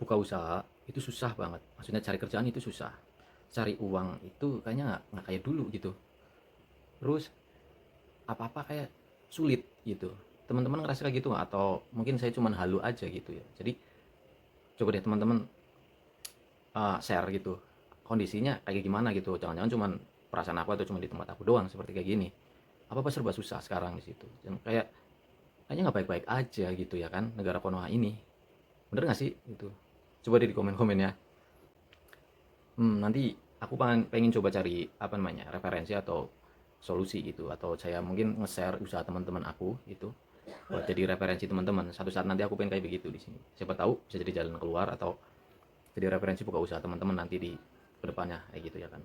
buka usaha itu susah banget. Maksudnya cari kerjaan itu susah. Cari uang itu kayaknya nggak kayak dulu gitu. Terus apa-apa kayak sulit gitu. Teman-teman ngerasa kayak gitu nggak? Atau mungkin saya cuman halu aja gitu ya. Jadi coba deh teman-teman share gitu. Kondisinya kayak gimana gitu. Jangan-jangan cuman perasaan aku atau cuma di tempat aku doang seperti kayak gini. Apa-apa serba susah sekarang di situ. Dan kayaknya nggak baik-baik aja gitu ya kan negara Konoha ini. Bener nggak sih gitu? Coba deh di komen-komen ya. Nanti aku pengen coba cari apa namanya referensi atau solusi gitu, atau saya mungkin nge-share usaha teman-teman aku gitu buat jadi referensi teman-teman. Satu saat nanti aku pengen kayak begitu di sini. Siapa tahu bisa jadi jalan keluar atau jadi referensi buka usaha teman-teman nanti di kedepannya kayak gitu ya kan.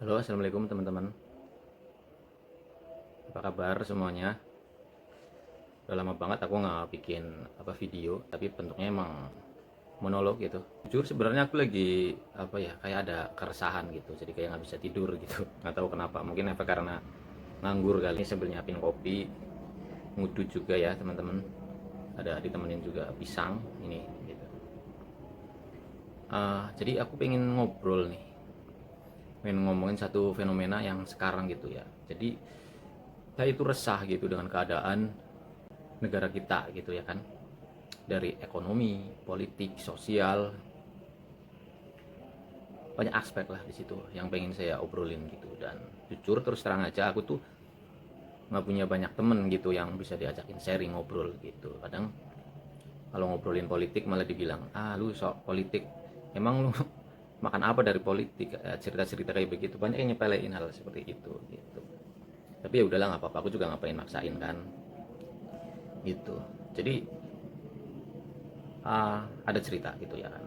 Halo, assalamualaikum teman-teman. Apa kabar semuanya? Udah lama banget aku nggak bikin apa video, tapi bentuknya emang monolog gitu. Jujur sebenarnya aku lagi apa ya kayak ada keresahan gitu, jadi kayak nggak bisa tidur gitu. Nggak tahu kenapa, mungkin efek karena nganggur kali. Ini sambil nyiapin kopi, ngudu juga ya teman-teman. Ada ditemenin juga pisang ini gitu. Jadi aku pengen ngobrol nih, pengen ngomongin satu fenomena yang sekarang gitu ya. Jadi saya itu resah gitu dengan keadaan negara kita gitu ya kan, dari ekonomi, politik, sosial, banyak aspek lah di situ yang pengen saya obrolin gitu. Dan jujur terus terang aja aku tuh nggak punya banyak temen gitu yang bisa diajakin sharing ngobrol gitu. Kadang kalau ngobrolin politik malah dibilang lu sok politik, emang lu makan apa dari politik. Cerita-cerita kayak begitu banyak yang nyepelein hal seperti itu gitu. Tapi ya udahlah nggak apa-apa, aku juga ngapain maksain kan gitu. Jadi ada cerita gitu ya kan.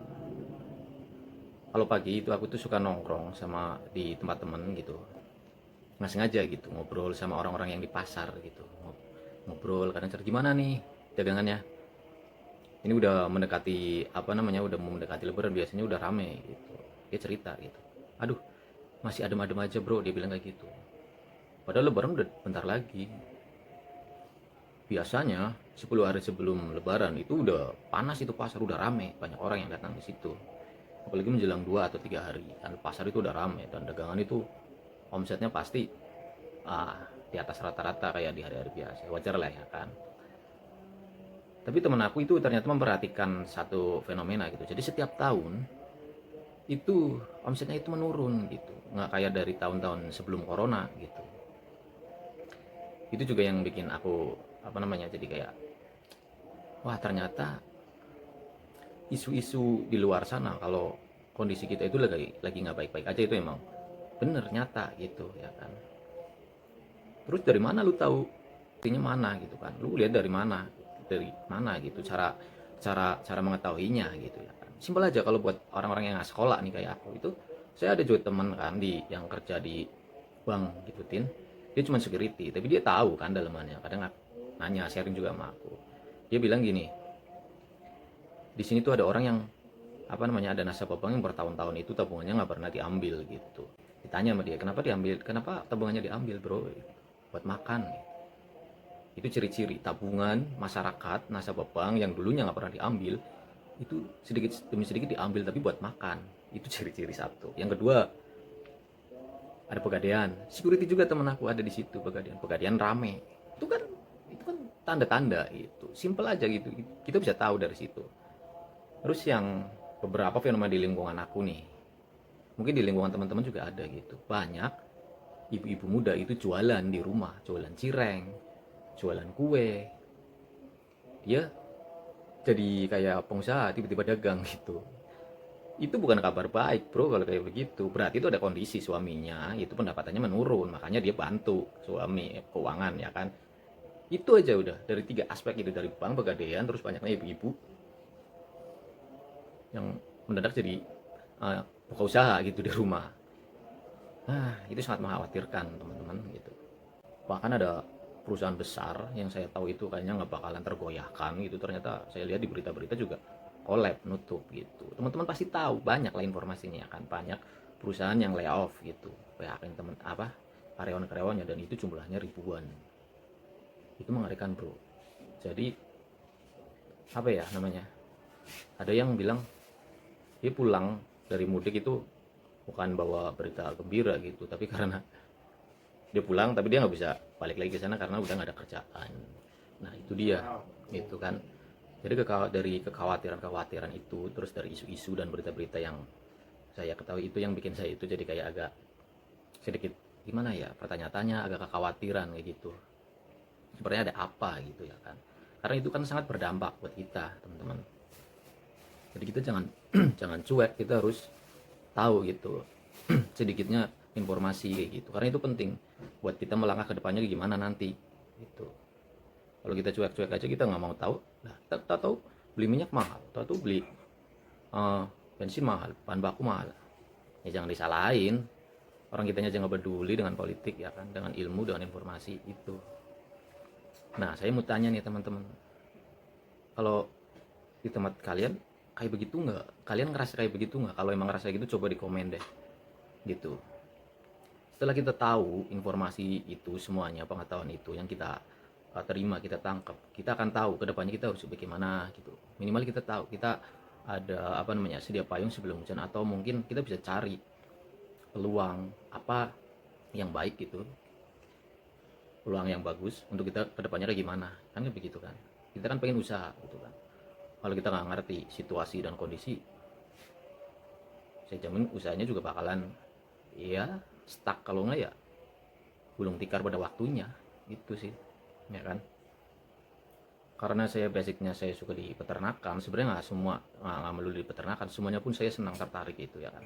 Kalau pagi itu aku tuh suka nongkrong sama di tempat temen gitu, nggak sengaja gitu ngobrol sama orang-orang yang di pasar gitu. Ngobrol kadang cerita gimana nih dagangannya, ini udah mendekati apa namanya, udah mau mendekati lebaran biasanya udah rame gitu. Dia cerita gitu, aduh masih adem-adem aja bro, dia bilang kayak gitu. Padahal lebaran udah bentar lagi. Biasanya 10 hari sebelum lebaran itu udah panas, itu pasar udah rame, banyak orang yang datang di situ. Apalagi menjelang 2 atau 3 hari kan pasar itu udah rame, dan dagangan itu omsetnya pasti di atas rata-rata kayak di hari-hari biasa, wajar lah ya kan. Tapi temen aku itu ternyata memperhatikan satu fenomena gitu, jadi setiap tahun itu omsetnya itu menurun gitu, nggak kayak dari tahun-tahun sebelum corona gitu. Itu juga yang bikin aku apa namanya jadi kayak, wah ternyata isu-isu di luar sana kalau kondisi kita itu lagi nggak baik-baik aja itu emang bener nyata gitu ya kan. Terus dari mana lu tahu buktinya mana gitu kan, lu lihat dari mana gitu cara cara cara mengetahuinya gitu ya kan. Simpel aja kalau buat orang-orang yang nggak sekolah nih kayak aku itu. Saya ada juga teman kan yang kerja di bank gitu tin, dia cuma security tapi dia tahu kan dalamannya. Kadang nanya sharing juga sama aku, dia bilang gini, di sini tuh ada orang yang apa namanya, ada nasabah bank yang bertahun-tahun itu tabungannya nggak pernah diambil gitu. Ditanya sama dia, kenapa diambil, kenapa tabungannya diambil bro, buat makan. Itu ciri-ciri tabungan masyarakat nasabah bank yang dulunya nggak pernah diambil itu sedikit demi sedikit diambil tapi buat makan. Itu ciri-ciri satu. Yang kedua, ada pegadaian security juga, temen aku ada di situ. Pegadaian rame, itu kan tanda-tanda itu simple aja gitu, kita bisa tahu dari situ. Terus yang beberapa fenomena di lingkungan aku nih, mungkin di lingkungan teman-teman juga ada gitu, banyak ibu-ibu muda itu jualan di rumah, jualan cireng, jualan kue. Dia jadi kayak pengusaha tiba-tiba dagang gitu. Itu bukan kabar baik bro kalau kayak begitu. Berarti itu ada kondisi suaminya itu pendapatannya menurun, makanya dia bantu suami keuangan ya kan. Itu aja udah dari 3 aspek itu, dari bank, pegadaian, terus banyaknya ibu-ibu yang mendadak jadi buka usaha gitu di rumah. Itu sangat mengkhawatirkan teman-teman gitu. Bahkan ada perusahaan besar yang saya tahu itu kayaknya nggak bakalan tergoyahkan gitu, ternyata saya lihat di berita-berita juga collab, nutup gitu. Teman-teman pasti tahu, banyak lah informasinya kan, banyak perusahaan yang layoff gitu, PHK teman apa karyawan-karyawannya, dan itu jumlahnya ribuan. Itu mengerikan bro. Jadi apa ya namanya, Ada yang bilang dia pulang dari mudik itu bukan bawa berita gembira gitu, tapi karena dia pulang tapi dia nggak bisa balik lagi ke sana karena udah nggak ada kerjaan. Nah itu dia, gitu kan. Jadi dari kekhawatiran itu, terus dari isu-isu dan berita-berita yang saya ketahui, itu yang bikin saya itu jadi kayak agak sedikit gimana ya, pertanyaan-tanya, agak kekhawatiran kayak gitu. Sebenarnya ada apa gitu ya kan. Karena itu kan sangat berdampak buat kita, teman-teman. Jadi kita jangan jangan cuek, kita harus tahu gitu sedikitnya informasi kayak gitu. Karena itu penting buat kita melangkah ke depannya gimana nanti gitu. Kalau kita cuek-cuek aja, kita nggak mau tahu, nah kita tahu beli minyak mahal, tahu beli bensin mahal, bahan baku mahal, ya jangan disalahin orang, kitanya aja nggak peduli dengan politik ya kan, dengan ilmu, dengan informasi itu. Nah saya mau tanya nih teman-teman, kalau di tempat kalian kayak begitu nggak? Kalian ngerasa kayak begitu nggak? Kalau emang ngerasa gitu, coba di komen deh gitu. Setelah kita tahu informasi itu semuanya, pengetahuan itu yang kita terima, kita tangkap, kita akan tahu kedepannya kita harus bagaimana gitu. Minimal kita tahu, kita ada apa namanya, sedia payung sebelum hujan, atau mungkin kita bisa cari peluang apa yang baik gitu, peluang yang bagus untuk kita kedepannya kayak gimana, kan begitu kan. Kita kan pengen usaha gitu kan. Kalau kita nggak ngerti situasi dan kondisi, saya jamin usahanya juga bakalan ya stuck, kalau nggak ya gulung tikar pada waktunya. Itu sih ya kan. Karena saya basicnya saya suka di peternakan, sebenarnya nggak semua, nggak melulu di peternakan, semuanya pun saya senang, tertarik itu ya kan.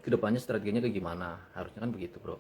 Kedepannya strateginya kayak gimana, harusnya kan begitu bro.